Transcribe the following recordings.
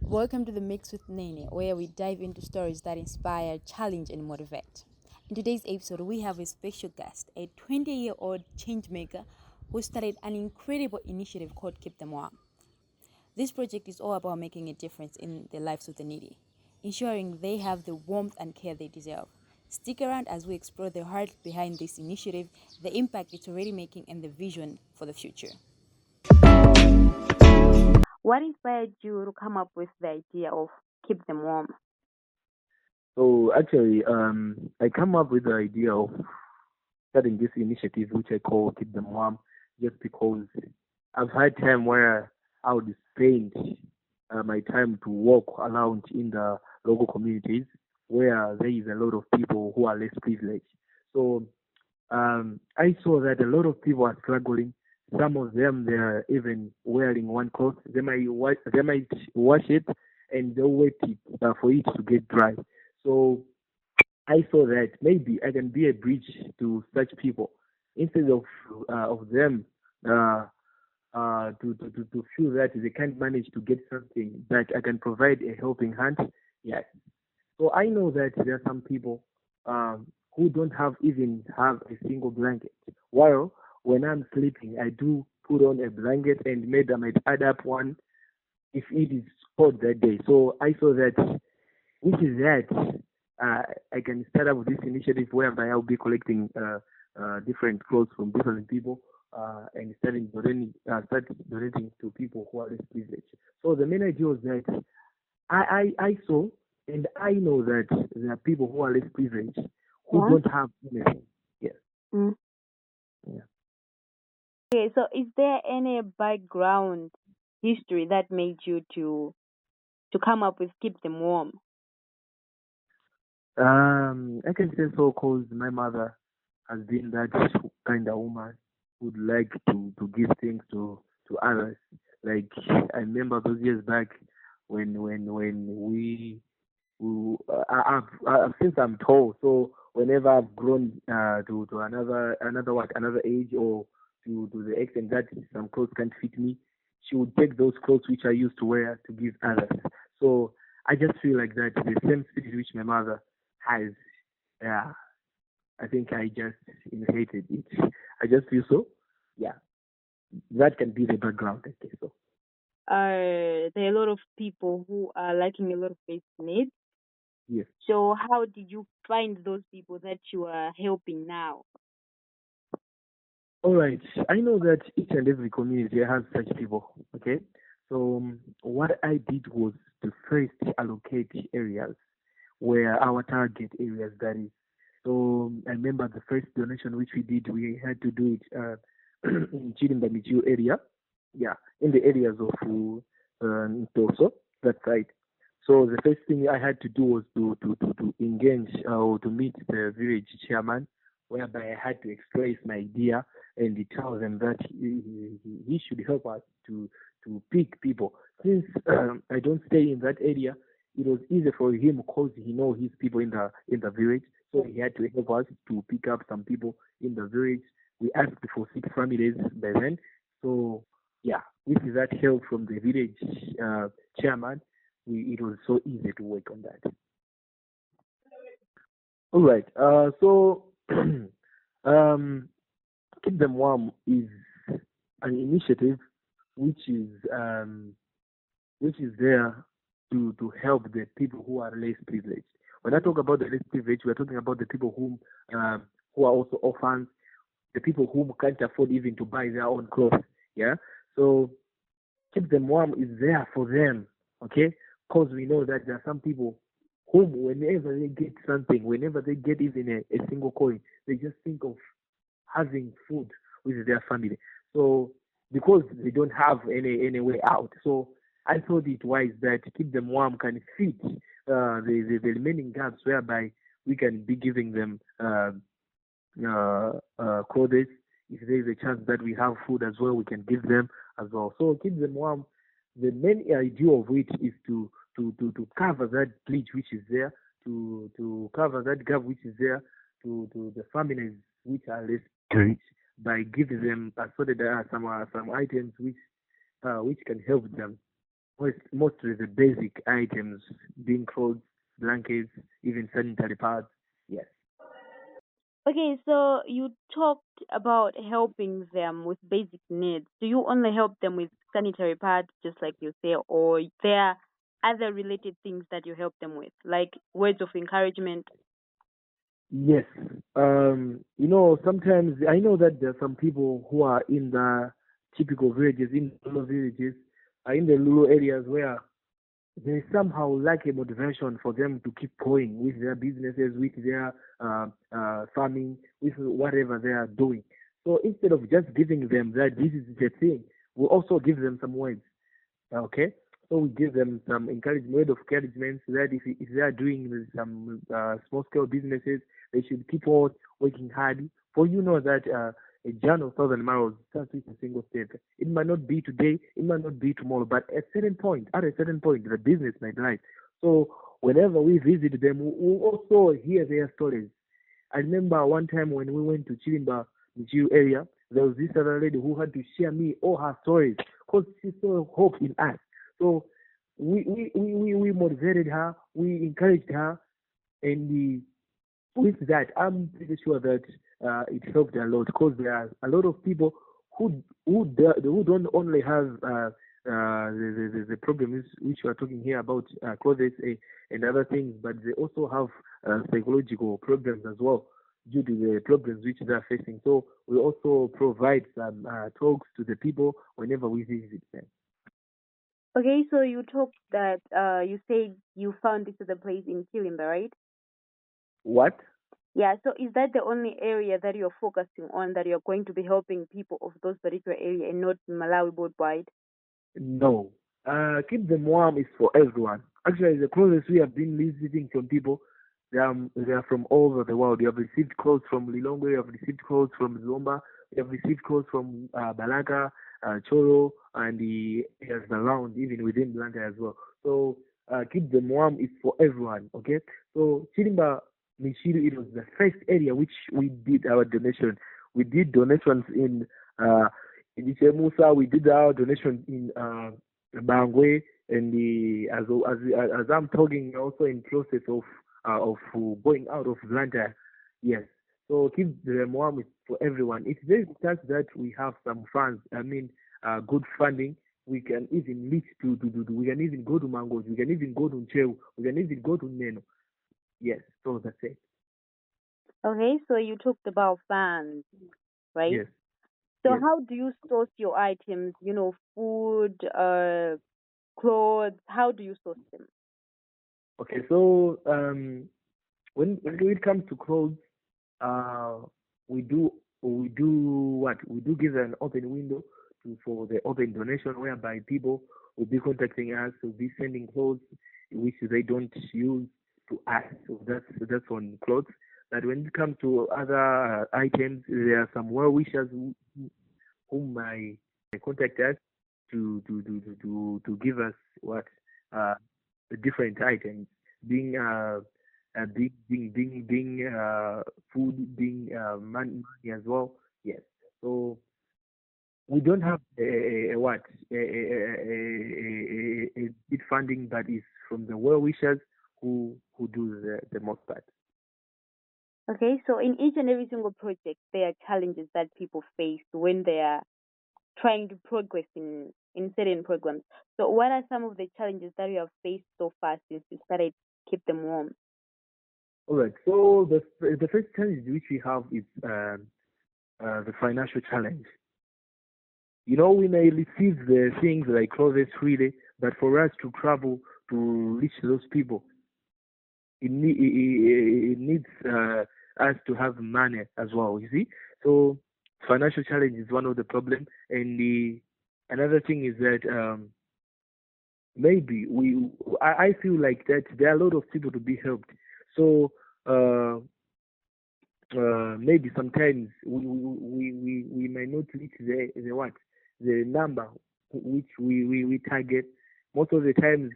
Welcome to the Mix with Nene, where we dive into stories that inspire, challenge, and motivate. In today's episode, we have a special guest, a 20-year-old changemaker who started an incredible initiative called Keep Them Warm. This project is all about making a difference in the lives of the needy, ensuring they have the warmth and care they deserve. Stick around as we explore the heart behind this initiative, the impact it's already making, and the vision for the future. What inspired you to come up with the idea of Keep Them Warm? So actually, I come up with the idea of starting this initiative, which I call Keep Them Warm, just because I've had time where I would spend my time to walk around in the local communities where there is a lot of people who are less privileged. So I saw that a lot of people are struggling. Some of them they're even wearing one cloth. They might wash it and they'll wait for it to get dry. So I saw that maybe I can be a bridge to such people instead of them to feel that they can't manage to get something that I can provide a helping hand. Yes. So I know that there are some people who don't have even have a single blanket. While when I'm sleeping, I do put on a blanket and maybe I might add up one if it is cold that day. So I saw that which is that I can start up with this initiative whereby I'll be collecting different clothes from different people and start donating to people who are less privileged. So the main idea was that I saw and I know that there are people who are less privileged who Yeah. don't have anything. Yes. Mm. Yeah. Okay, so is there any background history that made you to come up with Keep Them Warm? I can say so because my mother has been that kind of woman who'd like to give things to others. Like I remember those years back when since I'm tall, so whenever I've grown to another age or to the extent that some clothes can't fit me, she would take those clothes which I used to wear to give others. So I just feel like that the same spirit which my mother has. Yeah, I think I just inherited it. I just feel so. Yeah, that can be the background. I guess so. There are a lot of people who are lacking a lot of basic needs. Yes. So how did you find those people that you are helping now? All right. I know that each and every community has such people. Okay. So what I did was to first allocate areas where our target areas that is. So I remember the first donation which we did, we had to do it in Chirimbamichu area. Yeah, in the areas of Toso, that side. So the first thing I had to do was to engage or to meet the village chairman, whereby I had to express my idea and tell them that he should help us to pick people. Since I don't stay in that area, it was easy for him because he know his people in the village. So he had to help us to pick up some people in the village. We asked for 6 families by then. So yeah, with that help from the village chairman, it was so easy to work on that. All right. So um, Keep Them Warm is an initiative which is um, which is there to help the people who are less privileged. When I talk about the less privileged, we're talking about the people who are also orphans, the people who can't afford even to buy their own clothes. Yeah. So Keep Them Warm is there for them. Okay. Because we know that there are some people whom whenever they get something, whenever they get even a single coin, they just think of having food with their family. So because they don't have any way out, so I thought it wise that Keep Them Warm can fit the remaining gaps whereby we can be giving them clothes. If there is a chance that we have food as well, we can give them as well. So Keep Them Warm. The main idea of it is to cover that glitch which is there, to cover that gap which is there to the families which are less rich, by giving them assorted some items which can help them. Mostly the basic items being clothes, blankets, even sanitary pads. Yes. Okay, so you talked about helping them with basic needs. Do you only help them with sanitary pads, just like you say, or there are other related things that you help them with, like words of encouragement? Yes. Sometimes I know that there are some people who are in the typical villages, in rural villages, in the rural areas where they somehow lack a motivation for them to keep going with their businesses, with their farming, with whatever they are doing. So instead of just giving them that this is the thing, we also give them some words. Okay, so we give them some encouragement, word of encouragement, so that if they are doing some small scale businesses, they should keep on working hard. For you know that a journey of 1,000 miles starts with a single step. It might not be today, it might not be tomorrow, but at a certain point, the business might rise. So whenever we visit them, we also hear their stories. I remember one time when we went to Chilimba, Michiru area, there was this other lady who had to share me all her stories because she saw hope in us. So we motivated her, we encouraged her, and with that, I'm pretty sure that it helped a lot because there are a lot of people who don't only have the problems which we are talking here about clothes and other things, but they also have psychological problems as well due to the problems which they are facing. So we also provide some talks to the people whenever we visit them. Okay, so you talked that you said you found this other place in Kilimba, right? What? Yeah, so is that the only area that you're focusing on, that you're going to be helping people of those particular area and not Malawi worldwide? No. Keep them warm is for everyone. Actually, the clothes we have been receiving from people, they are from all over the world. We have received clothes from Lilongwe, we have received clothes from Zomba, we have received clothes from Balaka, Choro, and the areas around, even within Blanta as well. So keep them warm is for everyone. Okay. So Chirimba Mishiru, it was the first area which we did our donation. We did donations in Musa, we did our donation in Bangwe, and as I'm talking, also in process of going out of Atlanta. Yes. So keep the Mohammed for everyone. It's very important that we have some funds. I mean, good funding. We can even reach to we can even go to Mangos. We can even go to Cheu. We can even go to Neno. Yes. So that's it. Okay, so you talked about fans, right? Yes. So Yes. how do you source your items? Food, clothes. How do you source them? Okay. So when it comes to clothes, uh, we do what we do give an open window for the open donation whereby people will be contacting us, will be sending clothes which they don't use to us. So that's on clothes. But when it comes to other items, there are some well wishers whom I contact us to give us what uh, different items, being food, being money as well. Yes. So we don't have a what a big funding, but it's from the well wishers who do the most part. Okay, so in each and every single project, there are challenges that people face when they are trying to progress in certain programs. So, what are some of the challenges that you have faced so far since you started Keep Them Warm? All right. So the first challenge which we have is the financial challenge. We may receive the things like clothes freely, but for us to travel to reach those people, it needs us to have money as well. You see, so financial challenge is one of the problem, and the another thing is that maybe I feel like that there are a lot of people to be helped. So uh, maybe sometimes we may not reach the number which we target. Most of the times,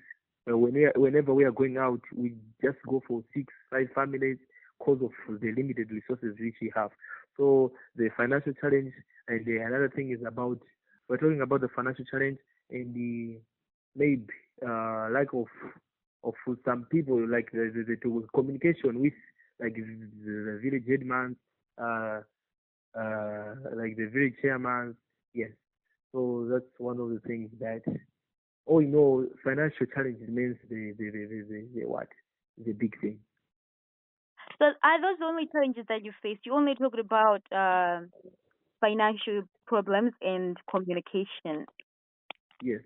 whenever we are going out, we just go for 6, 5 families because of the limited resources which we have. So the financial challenge, and another thing is about, we're talking about the financial challenge and the maybe lack of some people, like the communication with, like the village headman, uh, like the village chairman. Yes. So that's one of the things that, oh, financial challenge means the what, the big thing. So are those the only challenges that you faced? You only talked about financial problems and communication. Yes.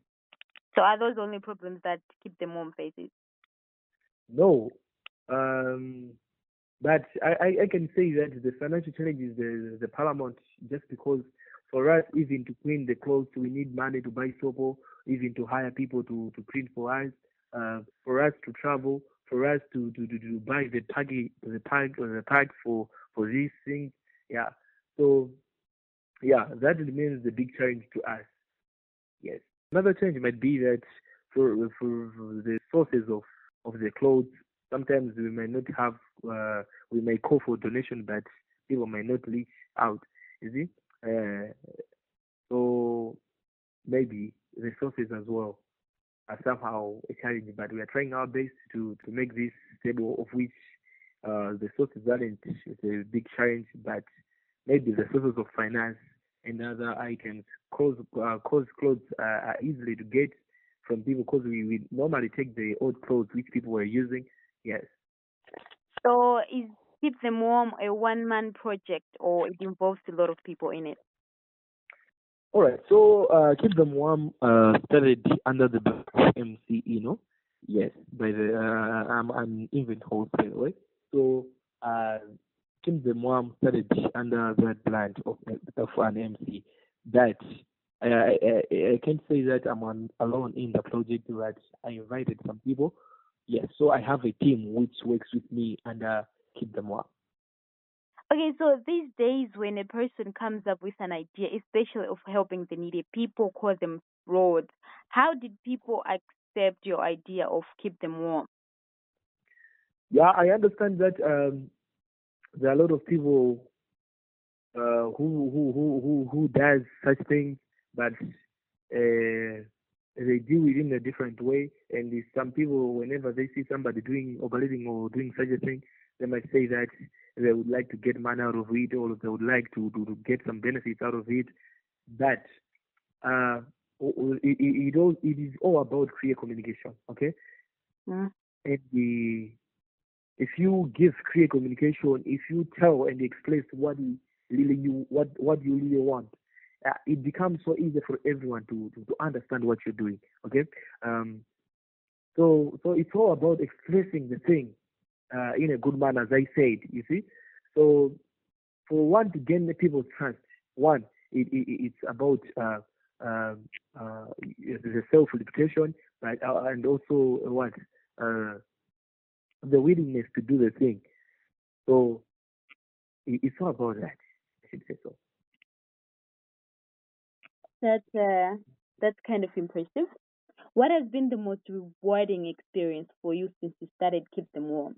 So are those the only problems that keep the mom faces? No. Um, but I can say that the financial challenge is the paramount, just because for us, even to clean the clothes, we need money to buy soap, even to hire people to clean for us, for us to travel, for us to buy the tag for these things. Yeah. So yeah, that remains the big challenge to us. Yes. Another challenge might be that for the sources of the clothes, sometimes we may not have, we may call for donation, but people might not reach out. You see? So maybe the sources as well are somehow a challenge, but we are trying our best to make this stable, of which the sources aren't a big challenge, but maybe the sources of finance and other items, cause clothes are easily to get from people, because we normally take the old clothes which people were using. Yes. So is Keep Them Warm a one-man project, or it involves a lot of people in it? All right. So Keep Them Warm started under the back of MCE, no? Yes. By the I'm an event host, by the way. So Keep Them Warm started under that brand of an MC. That I can't say that I'm alone in the project, but I invited some people. Yes. So I have a team which works with me and Keep Them Warm. Okay, so these days when a person comes up with an idea, especially of helping the needy, people call them frauds. How did people accept your idea of Keep Them Warm? Yeah, I understand that there are a lot of people who does such things, but they deal it in a different way. And some people, whenever they see somebody doing operating or doing such a thing, they might say that they would like to get money out of it, or they would like to get some benefits out of it. But uh, it is all about clear communication. Okay. Mm. And if you give clear communication, if you tell and express what you really want, it becomes so easy for everyone to understand what you're doing. Okay. um so it's all about expressing the thing in a good manner, as I said, you see. So for one to gain the people's trust, one, it's about the self reputation, but and also what, uh, the willingness to do the thing. So it's all about that. I should say so. That's kind of impressive. What has been the most rewarding experience for you since you started Keep Them Warm?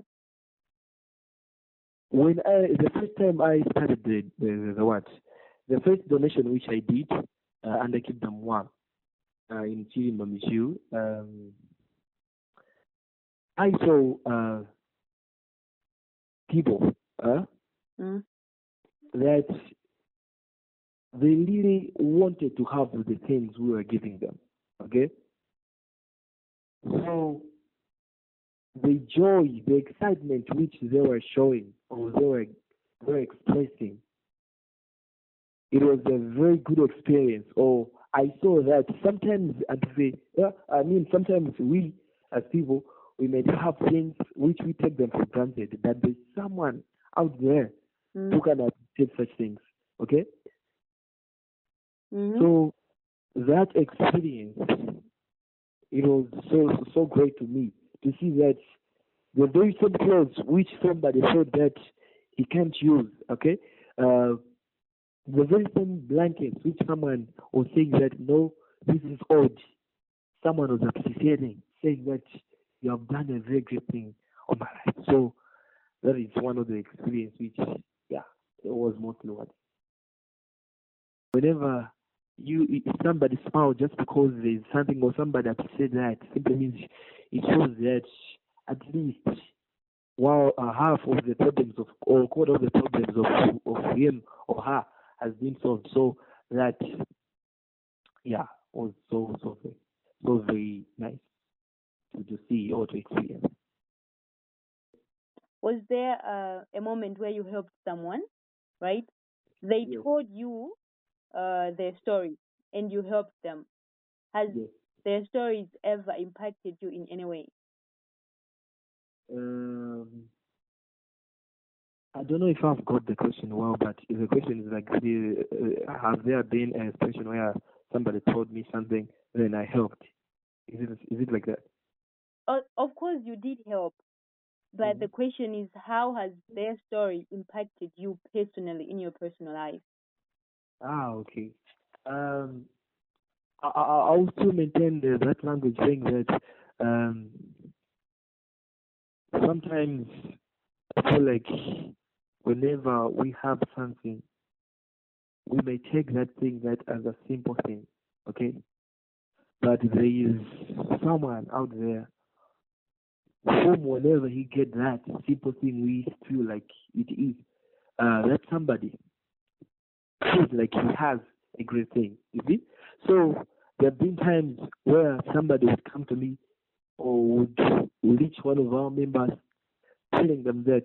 When the first time I started the what, the first donation which I did under Keep Them Warm in Chirimba Michiu, I saw people Mm. that they really wanted to have the things we were giving them. Okay, so the joy, the excitement which they were showing, or they were expressing, it was a very good experience. Or I saw that sometimes sometimes we as people, we may have things which we take them for granted, that there's someone out there who can appreciate such things. Okay, Mm-hmm. so that experience, it was so great to me to see that the very same clothes which somebody said that he can't use. Okay, the very same blankets which someone was saying that no, this is odd. Someone was appreciating, saying that you have done a very great thing on my life. So that is one of the experience which, yeah, it was mostly what. Whenever somebody smile just because there's something or somebody upset, that simply means it shows that at least while half of the problems of or quarter of the problems of him or her has been solved. So that, yeah, was so very nice to see or to experience. Was there a moment where you helped someone, right? They Yes, told you their story and you helped them. Has yes. their stories ever impacted you in any way? Um, I don't know if I've got the question well, but if the question is like, has there been a situation where somebody told me something, then I helped? Is it like that? Of course, you did help, but Hmm. the question is, how has their story impacted you personally in your personal life? Okay. Um, I will still maintain that language, saying that um, sometimes I feel like whenever we have something, we may take that thing that as a simple thing, okay? But there is someone out there whom whenever he get that simple thing we feel like it is, that somebody feels like he has a great thing, you see? So there have been times where somebody would come to me or would reach one of our members telling them that,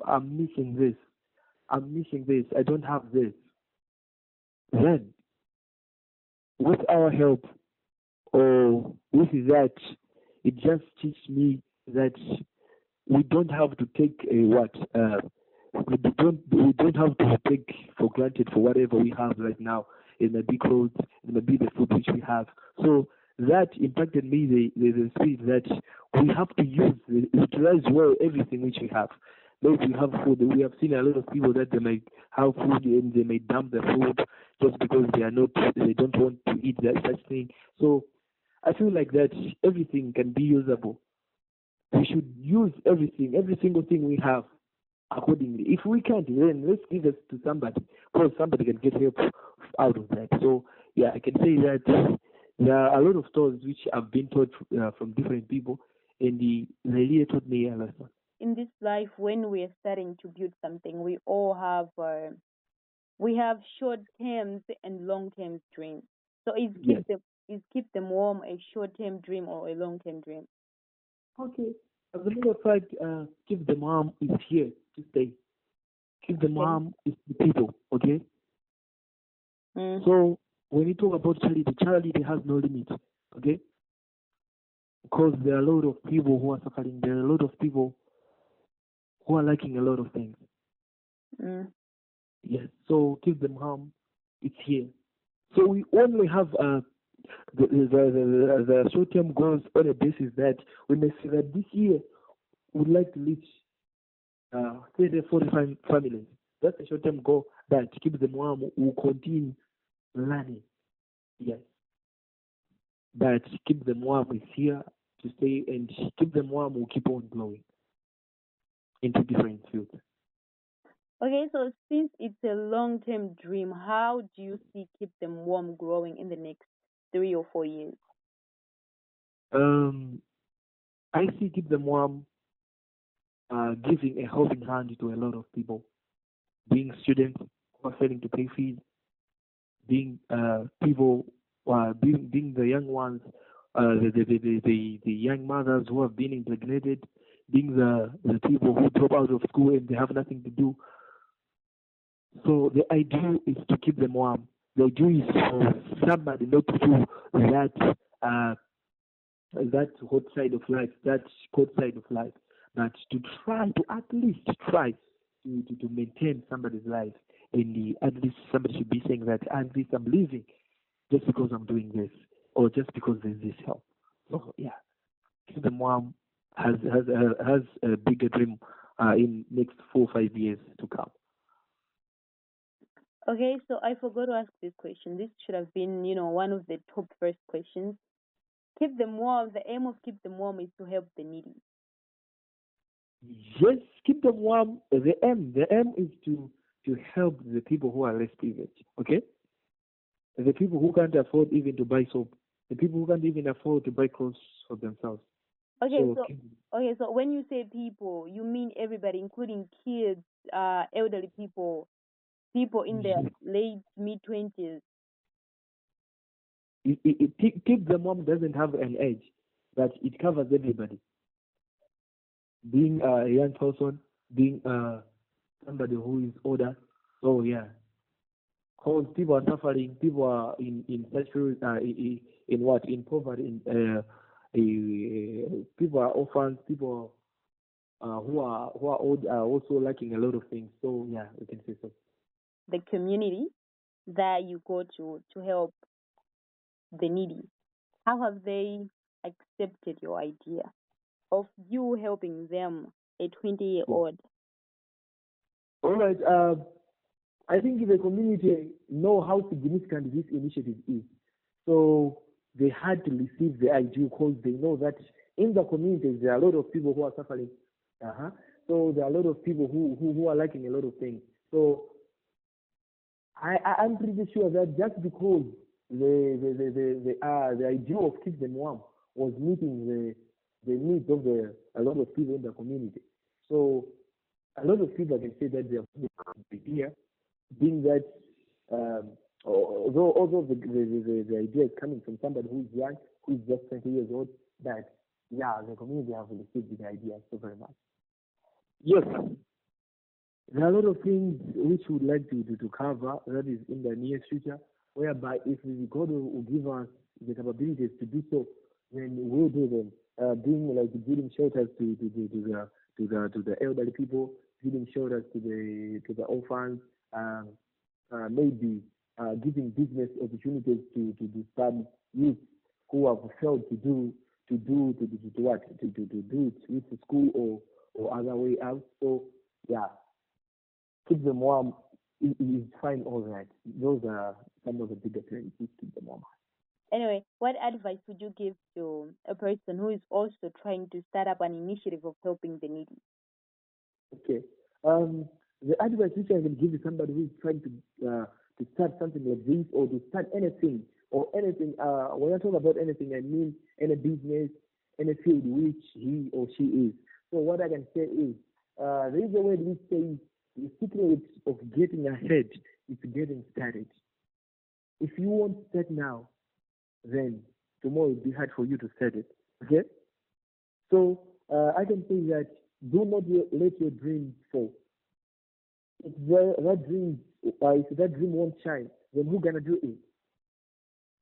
I'm missing this, I don't have this. Then, with our help or with that, it just teaches me that we don't have to take a what we don't have to take for granted for whatever we have right now. It may be clothes, it may be the food which we have. So that impacted me the spirit that we have to utilize well everything which we have. Maybe we have food. We have seen a lot of people that they may have food and they may dump the food just because they don't want to eat that such thing. So I feel like that everything can be usable. We should use everything, every single thing we have accordingly. If we can't, then let's give it to somebody, because somebody can get help out of that. So yeah, I can say that there are a lot of stories which have been taught from different people, and they really taught me a lesson. In this life, when we are starting to build something, we all have we have short terms and long term dreams. So Yes. is keep them warm a short term dream or a long term dream? Okay. As a matter of fact, Keep the Mom is here to stay. Keep the Okay. Mom is the people. Okay. Mm. So when you talk about charity has no limit. Okay. Because there are a lot of people who are suffering. There are a lot of people who are lacking a lot of things. Mm. Yes. So keep them harm. It's here. So we only have the short-term goals on a basis that we may say that this year we'd like to reach 30, 45 families. That's a short-term goal that keep them warm. Will continue learning. Yes. But keep them warm is here to stay, and keep them warm will keep on growing into different fields. Okay, so since it's a long term dream, how do you see keep them warm growing in the next 3 or 4 years? Um, I see keep them warm giving a helping hand to a lot of people, being students who are failing to pay fees, being people, being the young ones, the young mothers who have been impregnated, being the people who drop out of school and they have nothing to do. So the idea is to keep them warm. The idea is for somebody not to do that uh, that hot side of life, that cold side of life, but to try to at least try to maintain somebody's life. And at least somebody should be saying that at least I'm living just because I'm doing this, or just because there's this help. So yeah, the mom has a bigger dream in next 4 or 5 years to come. Okay, so I forgot to ask this question. This should have been, one of the top first questions. Keep them warm. The aim of keep them warm is to help the needy. Yes, keep them warm. The aim is to to help the people who are less privileged. Okay, the people who can't afford even to buy soap, the people who can't even afford to buy clothes for themselves. Okay, So so when you say people, you mean everybody, including kids, elderly people, people in their yes, late mid-20s. Keep the mom doesn't have an age, but it covers everybody. Being a young person, being somebody who is older. So yeah, because people are suffering, people are in such in what in poverty, people are orphans, people who are old are also lacking a lot of things. So yeah, we can say so. The community that you go to help the needy, how have they accepted your idea of you helping them, a 20-year-old? All right. I think the community know how significant this initiative is. So they had to receive the idea because they know that in the communities there are a lot of people who are suffering. Uh-huh. So there are a lot of people who are lacking a lot of things. So I'm pretty sure that just because the idea of Keep Them Warm was meeting the needs of a lot of people in the community. So a lot of people can say that they have the idea, being that although the idea is coming from somebody who is young, who is just 20 years old, that yeah, the community have received the idea so very much. Yes, there are a lot of things which we would like to cover that is in the near future, whereby if God will give us the capabilities to do so, then we'll do them. Being like building shelters to the elderly people, building shelters to the orphans, maybe giving business opportunities to some youth who have failed to do it with the school or other way out. So yeah, Keep Them Warm is fine, all right. Those are some of the bigger trends. Keep Them Warm. Anyway, what advice would you give to a person who is also trying to start up an initiative of helping the needy? Okay. The advice which I can give to somebody who is trying to start something like this or to start anything or anything. When I talk about anything, I mean any business, any field which he or she is. So what I can say is, there is a word which says the secret of getting ahead is getting started. If you won't start now, then tomorrow will be hard for you to start it. Okay? So I can say that do not let your dreams fall. If that dream won't shine, then who gonna do it?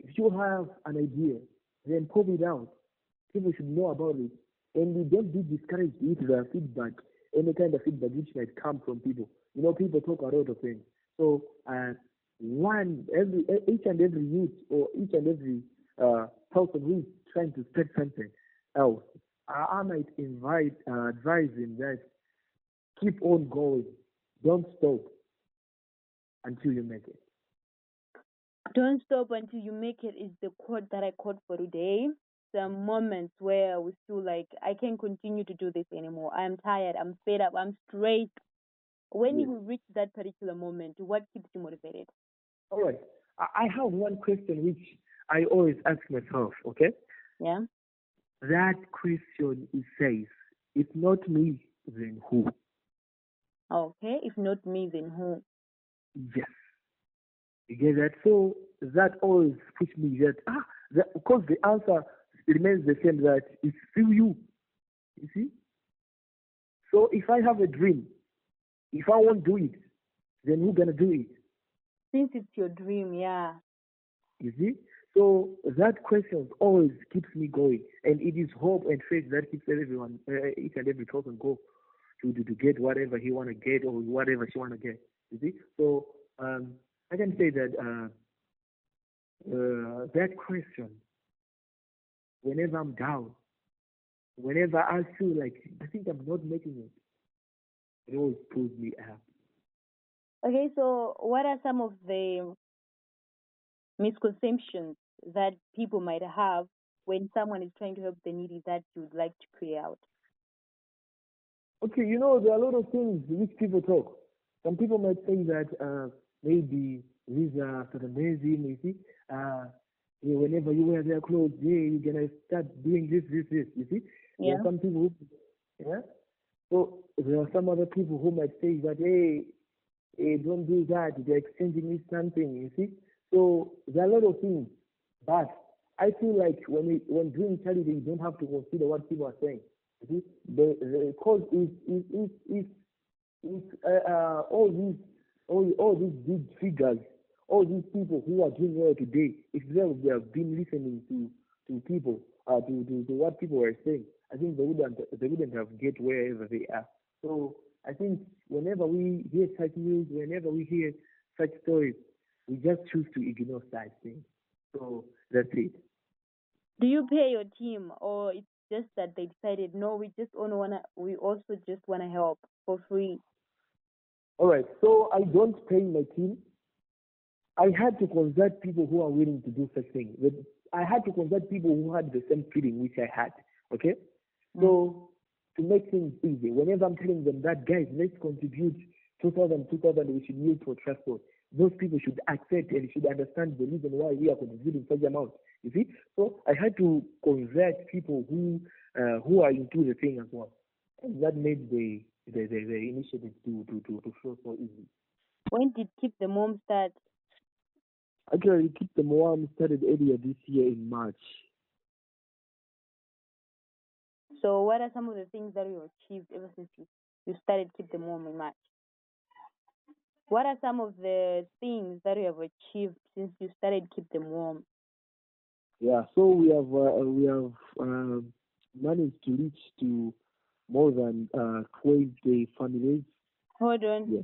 If you have an idea, then put it out. People should know about it, and you don't be discouraged with the feedback, any kind of feedback which might come from people. You know, people talk a lot of things. So each and every youth or each and every person who is trying to start something else, I might advise him that keep on going, don't stop until you make it. Don't stop until you make it is the quote that I quote for today. Some moments where we feel like I can't continue to do this anymore. I'm tired, I'm fed up, I'm stressed. When Yes. you reach that particular moment, what keeps you motivated? All right. I have one question which I always ask myself, okay? Yeah. That question it says, if not me, then who? Okay. If not me, then who? Yes. You get that? So that always puts me because the answer remains the same, that it's still you. You see? So if I have a dream, if I won't do it, then who gonna do it? Since it's your dream, yeah. You see? So that question always keeps me going, and it is hope and faith that keeps everyone, each and every person go to get whatever he want to get or whatever she want to get. You see? So I can say that that question, whenever I'm down, whenever I feel like I think I'm not making it always pulls me up. Okay, so what are some of the misconceptions that people might have when someone is trying to help the needy that you'd like to clear out? Okay, there are a lot of things which people talk. Some people might say that maybe these are Satanism, you see. Yeah, whenever you wear their clothes, yeah, you're gonna start doing this. You see, there Yeah. are some people who, yeah. So there are some other people who might say that, hey, don't do that. They're exchanging with something. You see, so there are a lot of things, but I feel like when doing charity, you don't have to consider what people are saying. You see, the cause is all these big figures, all these people who are doing well today, if they have been listening to people, to what people were saying, I think they wouldn't have get wherever they are. So I think whenever we hear such news, whenever we hear such stories, we just choose to ignore such things. So that's it. Do you pay your team, or it's just that they decided no, we also just wanna help for free? All right. So I don't pay my team. I had to consult people who are willing to do such things. I had to consult people who had the same feeling which I had. Okay, so to make things easy, whenever I'm telling them that, guys, let's contribute 2,000, we should use for transport. Those people should accept and should understand the reason why we are contributing such amount. You see, so I had to convert people who are into the thing as well, and that made the initiative to flow so easy. When did Keep the Mom start? Actually, Keep the Moam started earlier this year in March. So what are some of the things that you achieved ever since you started Keep the Mom in March? What are some of the things that you have achieved since you started Keep Them Warm? Yeah, so we have managed to reach to more than 12 families. Hold on. Yeah.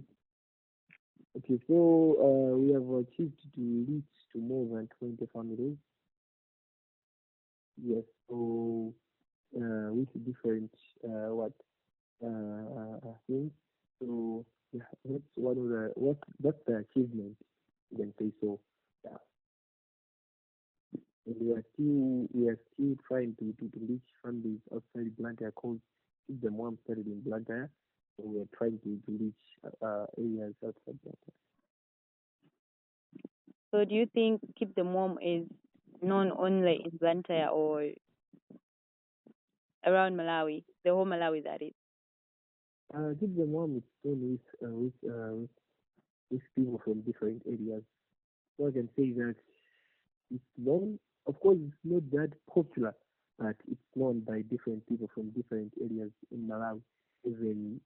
Okay, so we have achieved to reach to more than 20 families. Yes, so with different what things. So yeah, that's one of that's the achievement you can say so. Yeah. And we are still trying to reach families outside Blantyre because if the mom started in Blantyre, so we are trying to reach areas outside Blantyre. So do you think Keep the Mom is known only in Blantyre or around Malawi, the whole Malawi that is? Give the mom is done with people from different areas. So I can say that it's known. Of course, it's not that popular, but it's known by different people from different areas in Malawi. Even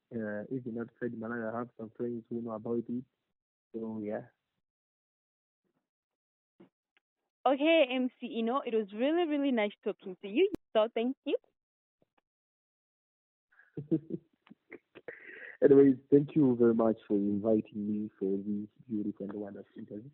outside Malawi, I have some friends who know about it. So yeah. Okay, MC, it was really, really nice talking to you. So thank you. Anyways, thank you very much for inviting me for this beautiful and wonderful interview.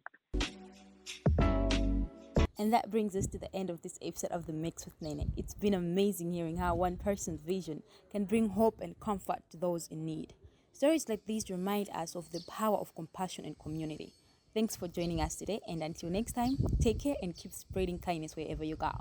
And that brings us to the end of this episode of The Mix with Nene. It's been amazing hearing how one person's vision can bring hope and comfort to those in need. Stories like these remind us of the power of compassion and community. Thanks for joining us today, and until next time, take care and keep spreading kindness wherever you go.